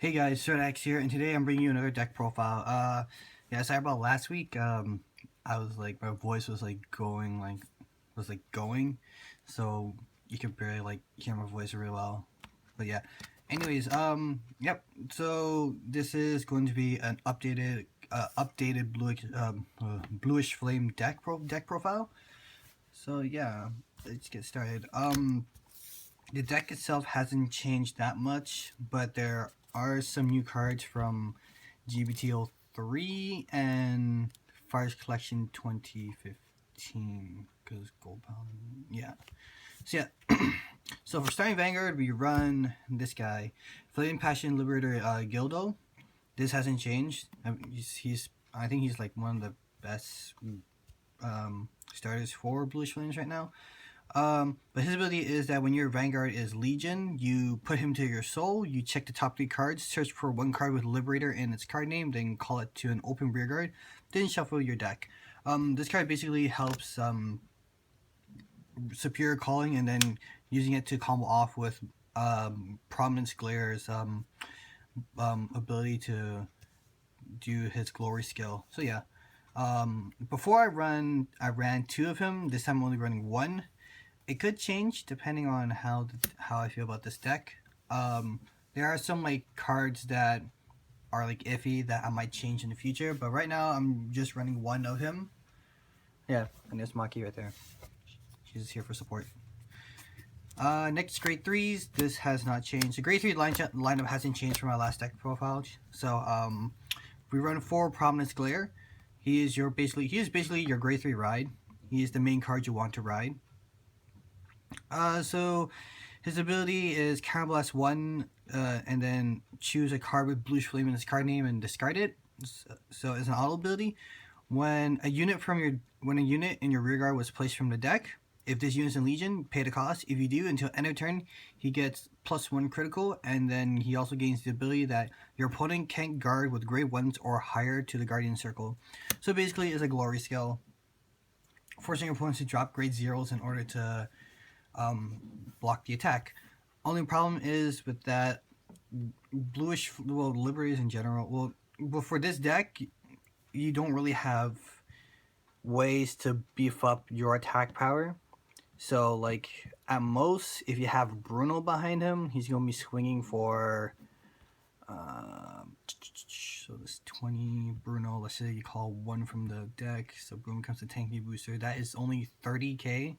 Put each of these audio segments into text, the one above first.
Hey guys, Sodax here, and today I'm bringing you another deck profile. Yeah, sorry about last week. I was like, my voice was like going, so you can barely like hear my voice really well. But yeah, anyways, yep. So this is going to be an updated bluish flame deck profile. So yeah, let's get started. The deck itself hasn't changed that much, but there are some new cards from GBT03 and Fire's Collection 2015. Because Gold Paladin, yeah. So yeah, so for starting Vanguard, we run this guy, Flame Passion Liberator Guido. This hasn't changed. I think he's like one of the best starters for Bluish Flames right now. But his ability is that when your Vanguard is Legion, you put him to your soul, you check the top 3 cards, search for one card with Liberator in its card name, then call it to an open rearguard, then shuffle your deck. This card basically helps Superior Calling and then using it to combo off with Prominence Glare's ability to do his glory skill. So yeah. Before I ran 2 of him. This time I'm only running 1. It could change depending on how I feel about this deck. There are some like cards that are like iffy that I might change in the future, but right now I'm just running 1 of him. Yeah, and there's Maki right there. She's here for support. Next, grade 3s. This has not changed. The grade 3 lineup hasn't changed from my last deck profile. So we run 4 Prominence Glare. He is basically your grade 3 ride. He is the main card you want to ride. So his ability is Counterblast 1, and then choose a card with Bluish Flame in its card name and discard it. So it's an auto ability. When a unit in your rearguard was placed from the deck, if this unit's in Legion, pay the cost. If you do, until end of turn, he gets +1 critical, and then he also gains the ability that your opponent can't guard with grade 1s or higher to the Guardian Circle. So basically, it's a glory skill, forcing your opponents to drop grade 0s in order to block the attack. Only problem is with that bluish, well, Liberators in general. Well, for this deck, you don't really have ways to beef up your attack power. So, like, at most, if you have Bruno behind him, he's going to be swinging for, so this 20 Bruno, let's say you call 1 from the deck, so Bruno becomes a tanky booster. That is only 30k.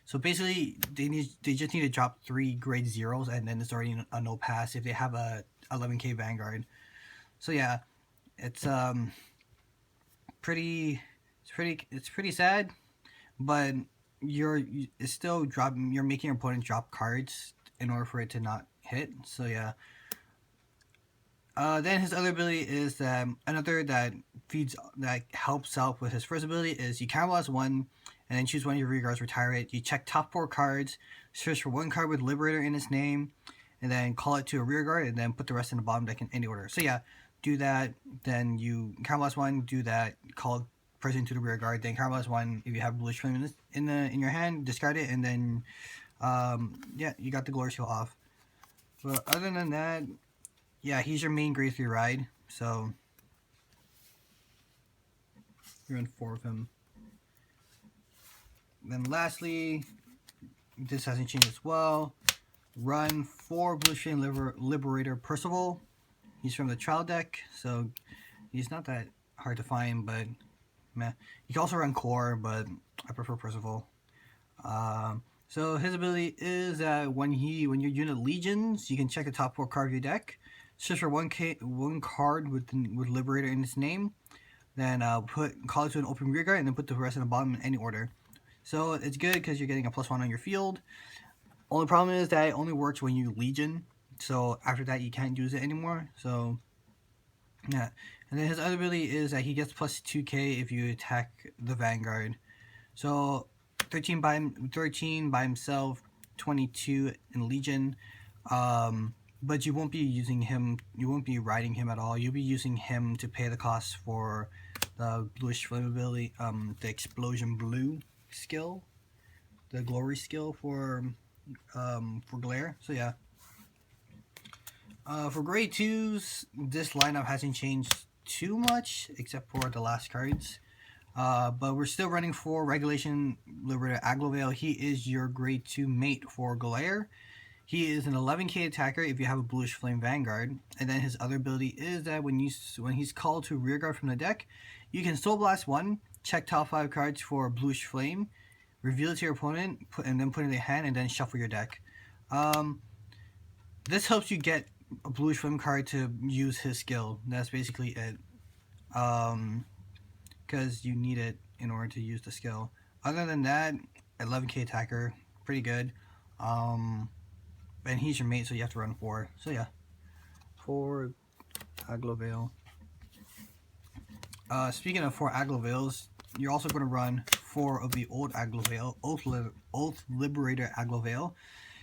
So basically, they just need to drop 3 grade 0s, and then it's already a no pass if they have a 11k Vanguard. So yeah, it's pretty sad, but you're making your opponent drop cards in order for it to not hit. So yeah. Then his other ability is that that helps out with his first ability is you counterblast 1 and then choose one of your rearguards, retire it. You check top 4 cards, search for one card with Liberator in its name, and then call it to a rearguard, and then put the rest in the bottom deck in any order. So yeah, do that. Then you counterblast 1, do that, call person to the rearguard, then counterblast 1. If you have Bluish Flame in your hand, discard it, and then yeah, you got the glory skill off. But other than that, yeah, he's your main grade 3 ride, so you're in 4 of him. Then lastly, this hasn't changed as well. Run 4 Bluish Flame Liberator Percival. He's from the trial deck, so he's not that hard to find, but meh. You can also run Core, but I prefer Percival. So his ability is that when your unit legions, you can check the top 4 cards of your deck, search for one card with Liberator in its name, then call it to an open rearguard, and then put the rest in the bottom in any order. So it's good because you're getting a +1 on your field. Only problem is that it only works when you Legion. So after that, you can't use it anymore. So yeah. And then his other ability is that he gets +2k if you attack the Vanguard. So 13 by himself, 22 in Legion. But you won't be using him. You won't be riding him at all. You'll be using him to pay the cost for the Bluish Flame ability, the Explosion Blue skill, the Glory skill for glare. So yeah. For grade 2s, this lineup hasn't changed too much, except for the last cards. But we're still running for Regulation Liberator Aglovale. He is your grade 2 mate for Galair. He is an 11k attacker if you have a Bluish Flame Vanguard, and then his other ability is that when he's called to rearguard from the deck, you can Soul Blast 1, check top 5 cards for Bluish Flame, reveal it to your opponent, and then put it in the hand, and then shuffle your deck. This helps you get a Bluish Flame card to use his skill. That's basically it. Because you need it in order to use the skill. Other than that, 11k attacker, pretty good. And he's your mate, so you have to run 4. So yeah, 4 Aglovale. Speaking of 4 Aglovales, you're also going to run 4 of the old Aglovale, Oath Liberator Aglovale.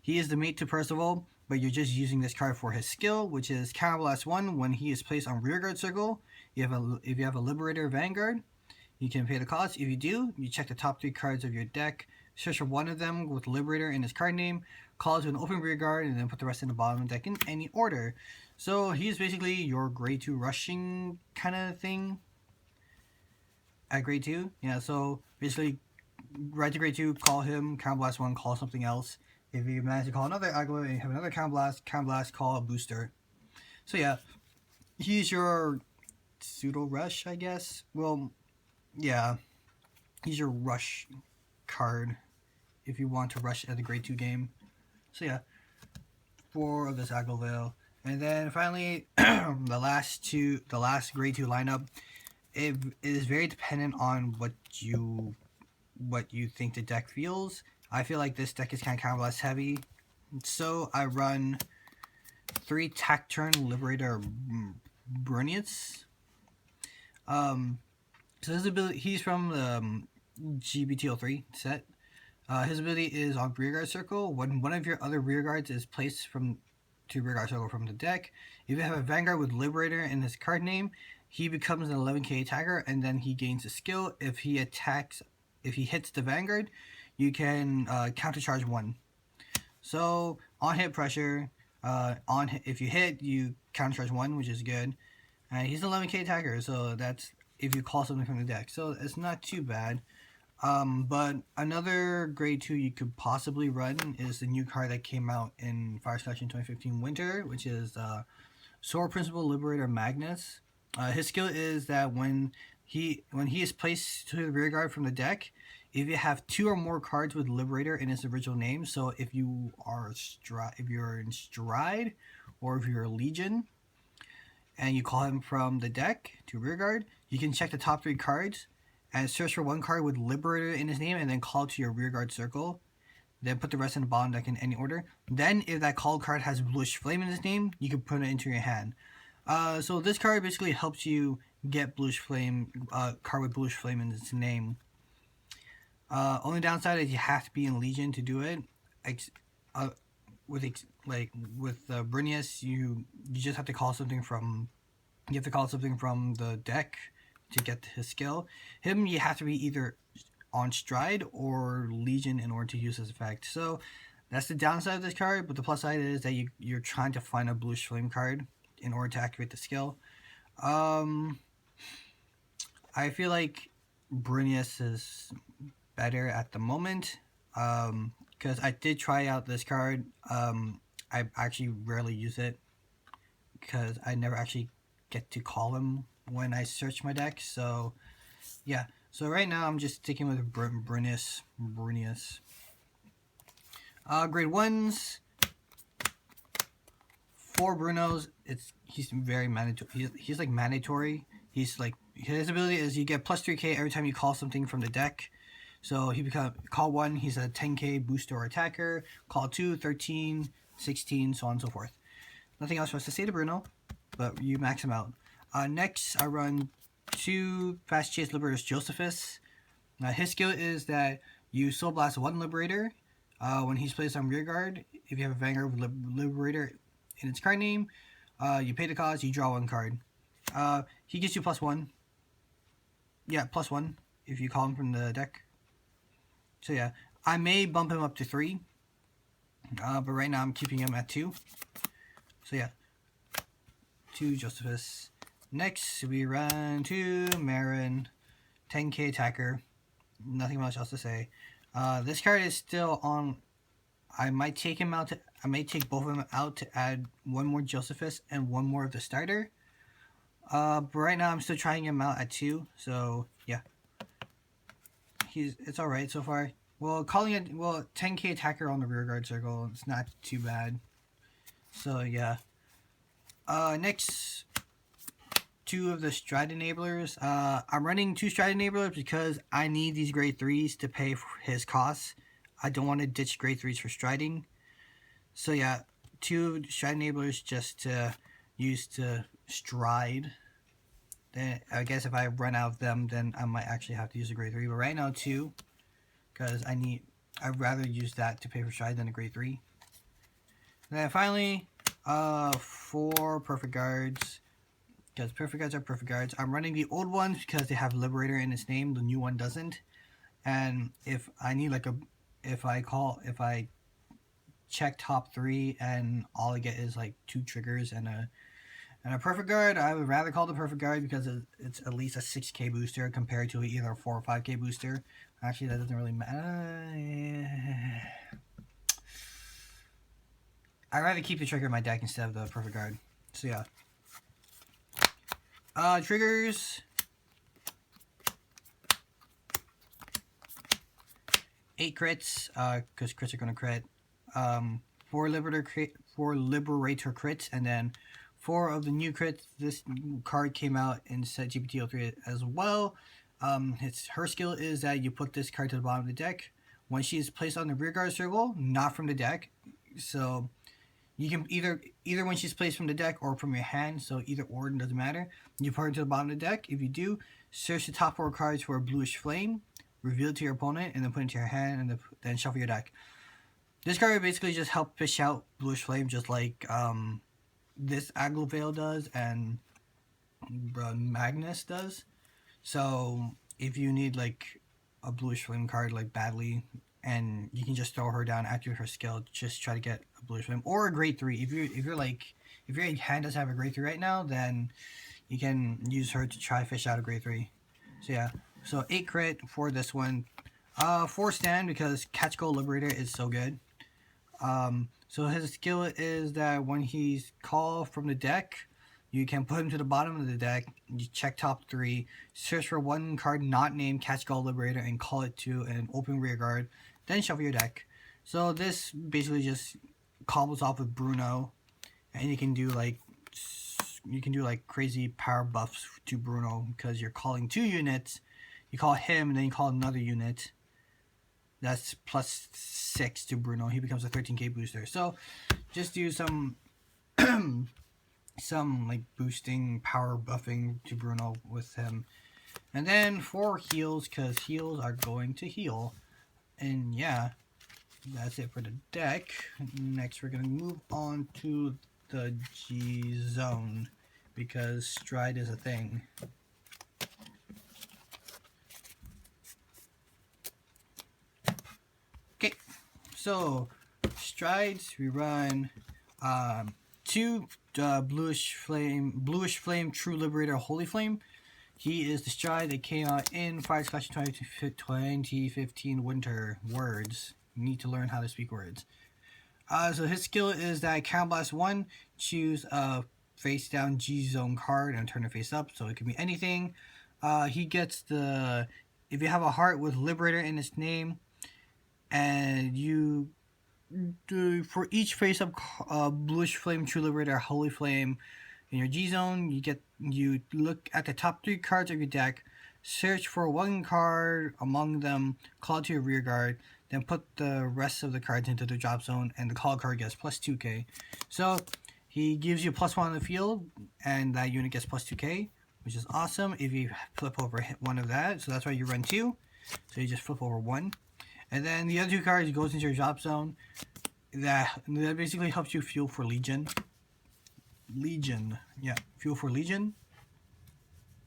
He is the mate to Percival, but you're just using this card for his skill, which is Counterblast 1 when he is placed on rearguard circle. If you have a Liberator Vanguard, you can pay the cost. If you do, you check the top 3 cards of your deck, search for one of them with Liberator in his card name, call it to an open rearguard, and then put the rest in the bottom of the deck in any order. So he's basically your grade 2 rushing kind of thing at grade 2. Yeah, so basically, right to grade 2, call him, Counterblast 1, call something else. If you manage to call another Aglo and you have another Counterblast, call a booster. So yeah, he's your pseudo rush, I guess. Well, yeah, he's your rush card if you want to rush at the grade 2 game. So yeah, 4 of this Aglovale. And then finally, the last grade 2 lineup, it is very dependent on what you think the deck feels. I feel like this deck is kind of Counterblast heavy, so I run 3 Taciturn Liberator Brennius. So his ability, he's from the GBTO3 set. His ability is on rearguard circle. When one of your other rearguards is placed to rearguard circle from the deck, if you have a Vanguard with Liberator in his card name, he becomes an 11k attacker, and then he gains a skill. If he hits the Vanguard, you can countercharge 1. So on hit pressure, if you hit, you countercharge 1, which is good. And he's an 11k attacker, so that's if you call something from the deck. So it's not too bad. But another grade 2 you could possibly run is the new card that came out in Fire Selection 2015 Winter, which is Sword Principal Liberator Magnus. His skill is that when he is placed to the rearguard from the deck, if you have 2 or more cards with Liberator in its original name, so if you are if you're in Stride or if you're a Legion, and you call him from the deck to rearguard, you can check the top 3 cards and search for one card with Liberator in his name, and then call to your rearguard circle. Then put the rest in the bottom deck in any order. Then, if that called card has Bluish Flame in his name, you can put it into your hand. So this card basically helps you get Bluish Flame, card with Bluish Flame in its name. Only downside is you have to be in Legion to do it. With Brennius, you just have to call something from. You have to call something from the deck to get his skill. Him, you have to be either on Stride or Legion in order to use his effect. So that's the downside of this card, but the plus side is that you're trying to find a Bluish Flame card in order to activate the skill. I feel like Brennius is better at the moment, because I did try out this card. I actually rarely use it because I never actually get to call him when I search my deck. So yeah, so right now I'm just sticking with Brennius. Grade 1s, 4 Brunos. He's very mandatory. He's like mandatory. He's like, his ability is you get plus 3k every time you call something from the deck. So he call 1, he's a 10k booster or attacker. Call 2, 13, 16, so on and so forth. Nothing else for us to say to Bruno, but you max him out. Next, I run 2 Fast Chase Liberators Josephus. His skill is that you Soul Blast 1 Liberator when he's placed on rearguard. If you have a Vanguard with Liberator in its card name, you pay the cost, you draw 1 card. He gets you +1. Yeah, +1 if you call him from the deck. So yeah, I may bump him up to 3, but right now I'm keeping him at 2. So yeah, to Josephus. Next, we run to Marron, 10k attacker. Nothing much else to say. This card is still on. I might take him out. I may take both of them out to add one more Josephus and one more of the starter. But right now I'm still trying him out at 2. So yeah, it's all right so far. Well, calling it 10k attacker on the rearguard circle. It's not too bad. So yeah. Next, 2 of the Stride Enablers. I'm running 2 Stride Enablers because I need these grade 3s to pay for his costs. I don't want to ditch grade 3s for striding. So yeah, 2 Stride Enablers just to use to stride. Then I guess if I run out of them, then I might actually have to use a grade 3. But right now 2, because I'd rather use that to pay for stride than a grade 3. And then finally, 4 perfect guards. Because perfect guards are perfect guards. I'm running the old ones because they have Liberator in its name. The new one doesn't. And if I need like if I check top 3 and all I get is like 2 triggers and a perfect guard, I would rather call the perfect guard because it's at least a 6k booster compared to either a 4 or 5k booster. Actually, that doesn't really matter. I'd rather keep the trigger in my deck instead of the perfect guard. So yeah. Triggers. 8 crits, because crits are gonna crit. 4 Liberator crits, and then 4 of the new crits. This card came out in set GPT-03 as well. Her skill is that you put this card to the bottom of the deck when she is placed on the rearguard circle, not from the deck. So you can either when she's placed from the deck or from your hand, so either or, it doesn't matter. You put her to the bottom of the deck. If you do, search the top 4 cards for a bluish flame, reveal it to your opponent, and then put it into your hand, and then shuffle your deck. This card basically just helps fish out bluish flame, just like this Aglovale does and Magnus does. So if you need like a bluish flame card like badly, and you can just throw her down, activate her skill, just try to get a bluish flame or a grade 3. If your hand doesn't have a grade 3 right now, then you can use her to try fish out a grade 3. So yeah, so 8 crit for this one. 4 stand because Ketchgal Liberator is so good. So his skill is that when he's called from the deck, you can put him to the bottom of the deck, you check top 3, search for 1 card not named Ketchgal Liberator and call it to an open rearguard, then shuffle your deck. So this basically just cobbles off with Bruno, and you can do like crazy power buffs to Bruno because you're calling 2 units. You call him and then you call another unit. That's plus 6 to Bruno. He becomes a 13k booster. So just do some like boosting, power buffing to Bruno with him. And then 4 heals, because heals are going to heal. And yeah, that's it for the deck. Next we're going to move on to the G zone, because stride is a thing. Okay, so strides, we run 2 Bluish Flame True Liberator Holy Flame. He is the stride that came out in Fire Clash 2015 Winter. Words. You need to learn how to speak words. So his skill is that Counter Blast 1, choose a face down G zone card and turn it face up, so it can be anything. He gets the, if you have a heart with Liberator in its name, and you do for each face up Bluish Flame True Liberator Holy Flame in your G zone, you look at the top 3 cards of your deck, search for 1 card among them, call it to your rear guard, then put the rest of the cards into the drop zone, and the call card gets plus 2k. So he gives you +1 on the field, and that unit gets plus 2k, which is awesome if you flip over one of that. So that's why you run 2. So you just flip over 1. And then the other 2 cards goes into your drop zone. That basically helps you fuel for Legion. Yeah, fuel for Legion.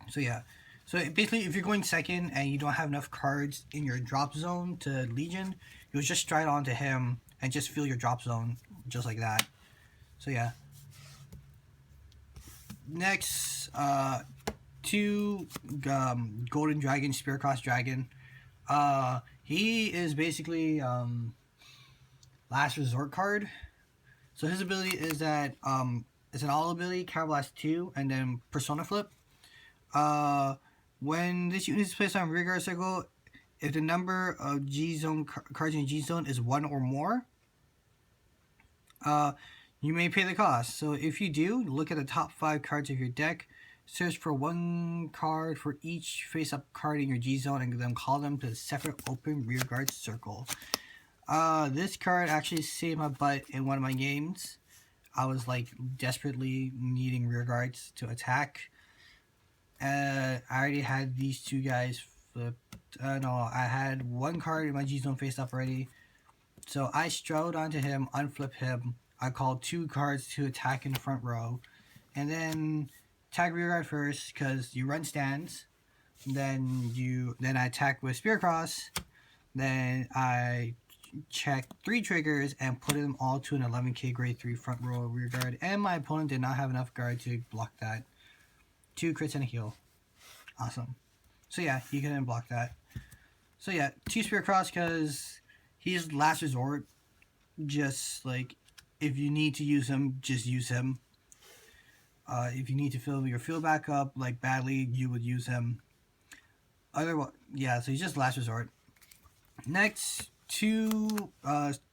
So yeah. So basically, if you're going second and you don't have enough cards in your drop zone to Legion, you'll just stride onto him and just fill your drop zone just like that. So yeah. next, two Golden Dragon, Spearcross Dragon. He is basically last resort card. So his ability is that it's an all ability, Counter Blast 2, and then Persona Flip. When this unit is placed on rearguard circle, if the number of G zone cards in G zone is 1 or more, you may pay the cost. So if you do, look at the top 5 cards of your deck, search for 1 card for each face-up card in your G zone, and then call them to a separate open rearguard circle. This card actually saved my butt in one of my games. I was like desperately needing rearguards to attack. I already had these two guys flipped. No, I had 1 card in my G zone face up already. So I strode onto him, unflip him. I called 2 cards to attack in the front row. And then attack rearguard first because you run stands. Then I attack with Spearcross. Then I check 3 triggers and put them all to an 11k grade 3 front row rearguard. And my opponent did not have enough guard to block that. 2 crits and a heal. Awesome. So yeah, he couldn't block that. So yeah, 2 Spearcross because he's last resort. Just like, if you need to use him, just use him. If you need to fill your field back up, like badly, you would use him. Otherwise, yeah, so he's just last resort. Next, 2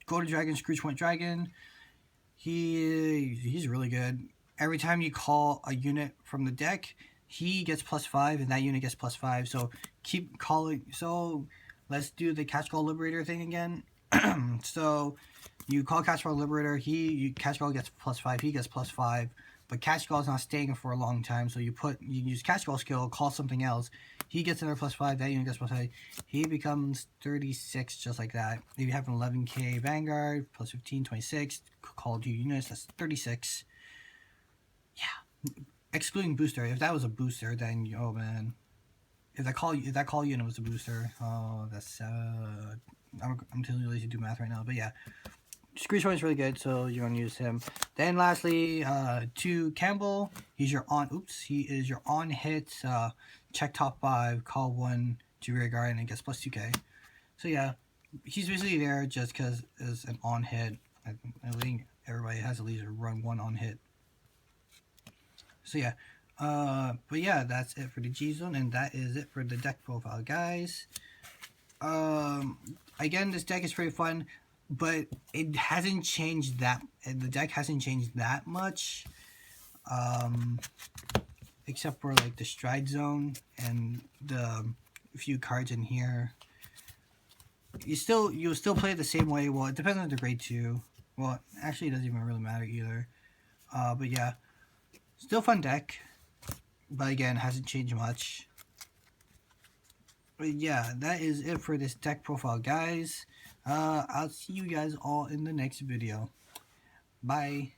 Golden Dragon, Scrooge Point Dragon. He's really good. Every time you call a unit from the deck, he gets +5 and that unit gets +5. So keep calling. So let's do the Ketchgal Liberator thing again. So you call Ketchgal Liberator, Ketchgal gets +5, he gets +5. But Ketchgal is not staying for a long time, so you use Ketchgal skill, call something else. He gets another +5, that unit gets +5. He becomes 36 just like that. If you have an 11k Vanguard, +15, 26, call 2 units, that's 36. Yeah. Excluding booster. If that was a booster, then, oh man. If that call unit was a booster, oh, that's, I'm too lazy to do math right now, but yeah. Screech is really good, so you're gonna use him. Then lastly, to Campbell, he is your on hit, check top 5, call 1 to rearguard, and it gets +2k. So yeah, he's basically there just because it's an on hit. I think everybody has at least run 1 on hit. So yeah, but yeah, that's it for the G zone, and that is it for the deck profile, guys. Again, this deck is pretty fun. But it hasn't changed that. The deck hasn't changed that much, except for like the stride zone and the few cards in here. You'll still play it the same way. Well, it depends on the grade 2. Well, actually, it doesn't even really matter either. But yeah, still fun deck. But again, hasn't changed much. But yeah, that is it for this deck profile, guys. I'll see you guys all in the next video. Bye.